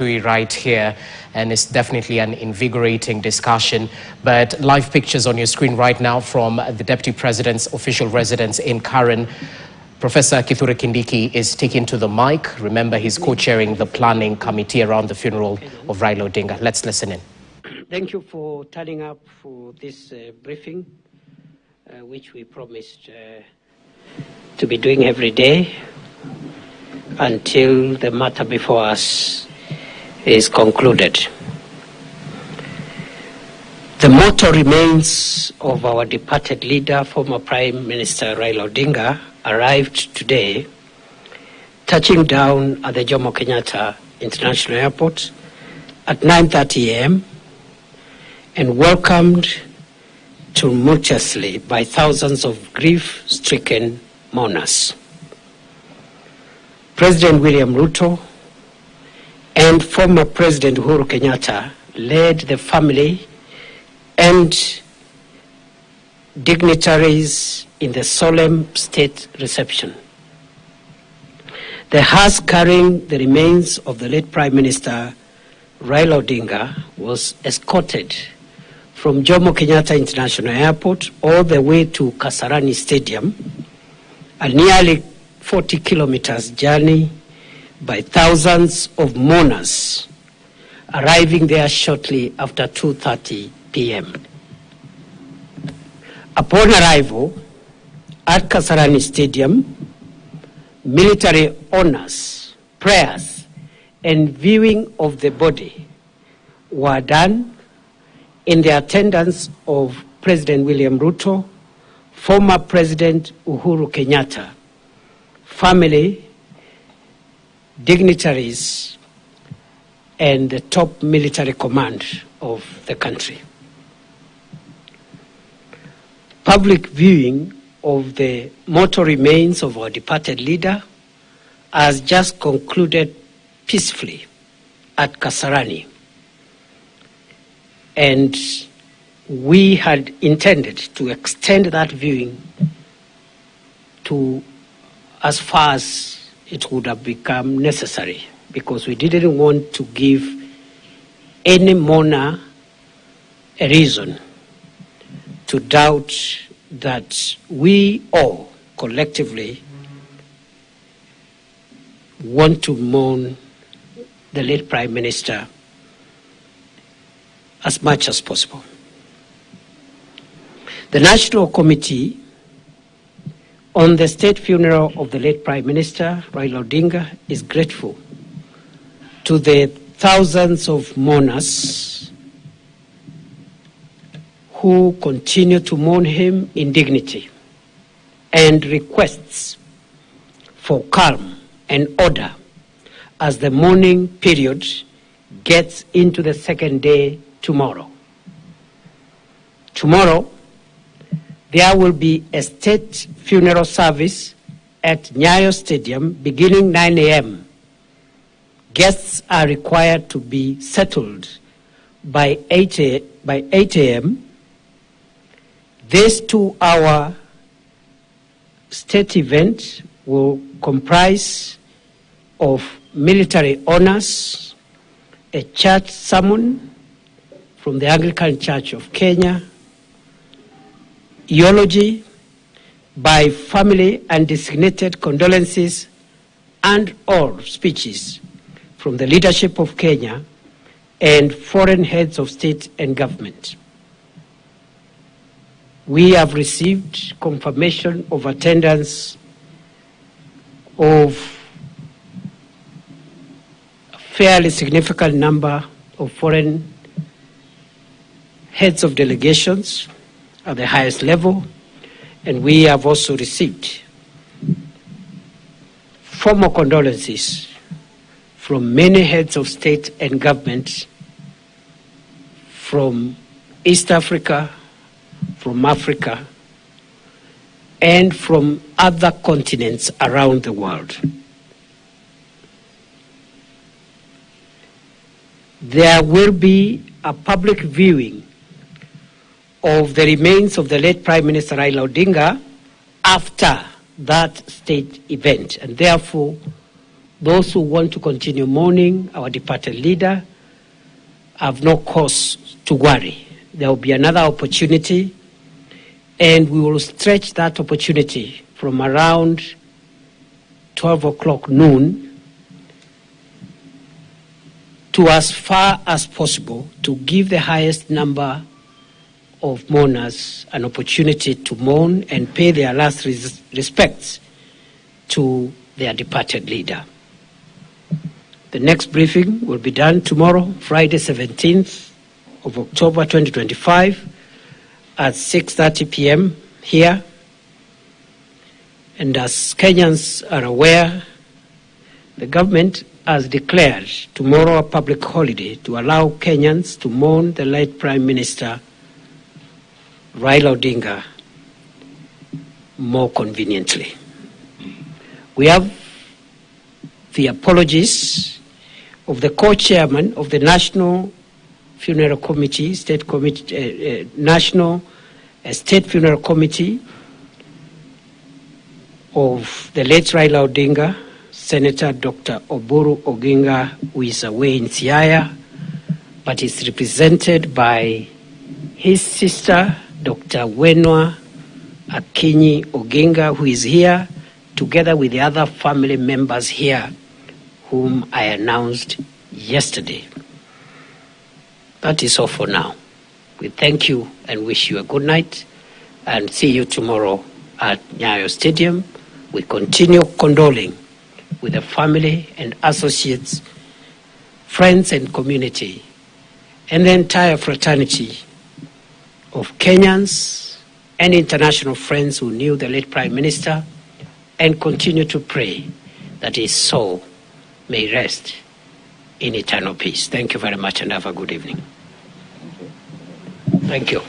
right here, and it's definitely an invigorating discussion. But live pictures on your screen right now from the Deputy President's official residence in Karen. Professor Kithure Kindiki is taken to the mic. Remember, he's co-chairing the planning committee around the funeral of Raila Odinga. Let's listen in. Thank you for turning up for this briefing, which we promised to be doing every day until the matter before us is concluded. The mortal remains of our departed leader, former Prime Minister Raila Odinga, arrived today, touching down at the Jomo Kenyatta International Airport at 9:30 a.m. and welcomed tumultuously by thousands of grief-stricken mourners. President William Ruto and former President Uhuru Kenyatta led the family and dignitaries in the solemn state reception. The hearse carrying the remains of the late Prime Minister Raila Odinga was escorted from Jomo Kenyatta International Airport all the way to Kasarani Stadium, a nearly 40 kilometers journey by thousands of mourners, arriving there shortly after 2:30 p.m. Upon arrival at Kasarani Stadium, military honors, prayers, and viewing of the body were done in the attendance of President William Ruto, former President Uhuru Kenyatta, family, dignitaries, and the top military command of the country. Public viewing of the mortal remains of our departed leader has just concluded peacefully at Kasarani. And we had intended to extend that viewing to as far as it would have become necessary, because we didn't want to give any mourner a reason to doubt that we all collectively want to mourn the late Prime Minister as much as possible. The National Committee on the state funeral of the late Prime Minister Raila Odinga is grateful to the thousands of mourners who continue to mourn him in dignity, and requests for calm and order as the mourning period gets into the second day tomorrow. Tomorrow, there will be a state funeral service at Nyayo Stadium beginning 9 a.m. Guests are required to be settled by 8 a.m. This 2-hour state event will comprise of military honors, a church sermon from the Anglican Church of Kenya, eulogy by family and designated condolences, and all speeches from the leadership of Kenya and foreign heads of state and government. We have received confirmation of attendance of a fairly significant number of foreign heads of delegations at the highest level, and we have also received formal condolences from many heads of state and government from East Africa, from Africa, and from other continents around the world. There will be a public viewing of the remains of the late Prime Minister Raila Odinga after that state event, and therefore Those who want to continue mourning our departed leader have no cause to worry. There will be another opportunity, and we will stretch that opportunity from around 12 o'clock noon to as far as possible to give the highest number of mourners an opportunity to mourn and pay their last respects to their departed leader. The next briefing will be done tomorrow, Friday 17th of October 2025 at 6:30 p.m. here. And as Kenyans are aware, the government has declared tomorrow a public holiday to allow Kenyans to mourn the late Prime Minister Raila Odinga more conveniently. We have the apologies of the co-chairman of the National Funeral Committee, National State Funeral Committee of the late Raila Odinga, Senator Dr. Oburu Oginga, who is away in Siaya, but is represented by his sister, Dr. Wenwa Akinyi Oginga, who is here, together with the other family members here, whom I announced yesterday. That is all for now. We thank you and wish you a good night, and see you tomorrow at Nyayo Stadium. We continue condoling with the family and associates, friends and community, and the entire fraternity of Kenyans and international friends who knew the late Prime Minister, and continue to pray that his soul may rest in eternal peace. Thank you very much and have a good evening. Thank you.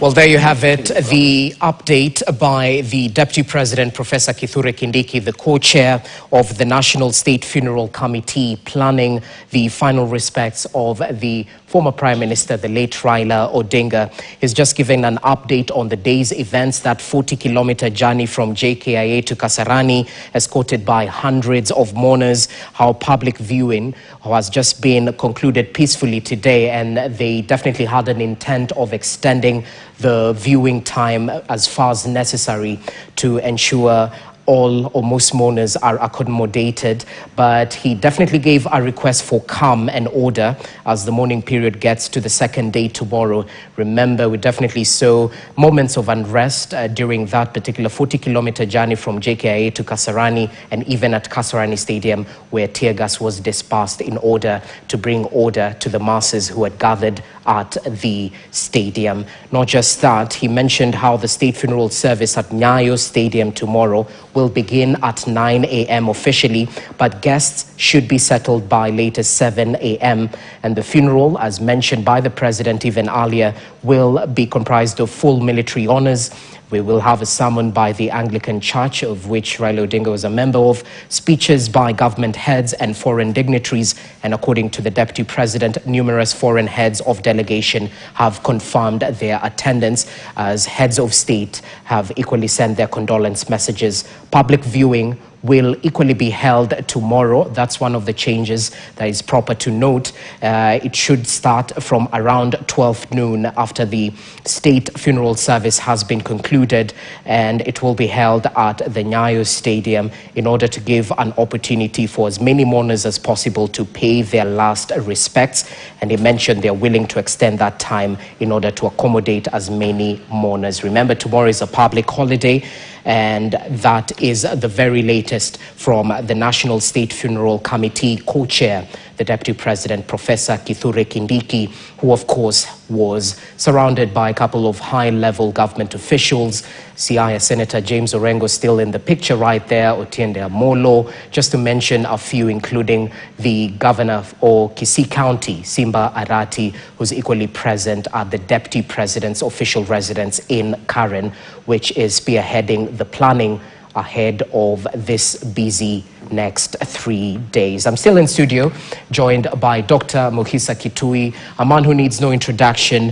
Well, there you have it, the update by the Deputy President, Professor Kithure Kindiki, the co-chair of the National State Funeral Committee, planning the final respects of the former Prime Minister, the late Raila Odinga. He's just given an update on the day's events, that 40-kilometer journey from JKIA to Kasarani, escorted by hundreds of mourners, how public viewing has just been concluded peacefully today, and they definitely had an intent of extending the viewing time as far as necessary to ensure all or most mourners are accommodated, but he definitely gave a request for calm and order as the mourning period gets to the second day tomorrow. Remember, we definitely saw moments of unrest during that particular 40-kilometer journey from JKIA to Kasarani, and even at Kasarani Stadium, where tear gas was dispersed in order to bring order to the masses who had gathered at the stadium. Not just that, he mentioned how the state funeral service at Nyayo Stadium tomorrow will begin at 9 a.m. officially, but guests should be settled by latest 7 a.m. And the funeral, as mentioned by the president even earlier, will be comprised of full military honors. We will have a sermon by the Anglican Church, of which Raila Odinga was a member of, speeches by government heads and foreign dignitaries, and according to the Deputy President, numerous foreign heads of delegation have confirmed their attendance, as heads of state have equally sent their condolence messages. Public viewing will equally be held tomorrow. That's one of the changes that is proper to note. It should start from around 12 noon after the state funeral service has been concluded, and it will be held at the Nyayo Stadium in order to give an opportunity for as many mourners as possible to pay their last respects. And he mentioned they're willing to extend that time in order to accommodate as many mourners. Remember, tomorrow is a public holiday, and that is the very latest from the National State Funeral Committee co-chair, the Deputy President, Professor Kithure Kindiki, who of course was surrounded by a couple of high-level government officials. Siaya Senator James Orengo still in the picture right there, Otiende Amolo, just to mention a few, including the governor of Kisii County, Simba Arati, who's equally present at the Deputy President's official residence in Karen, which is spearheading the planning ahead of this busy next 3 days. I'm still in studio, joined by Dr. Mohisa Kitui, a man who needs no introduction.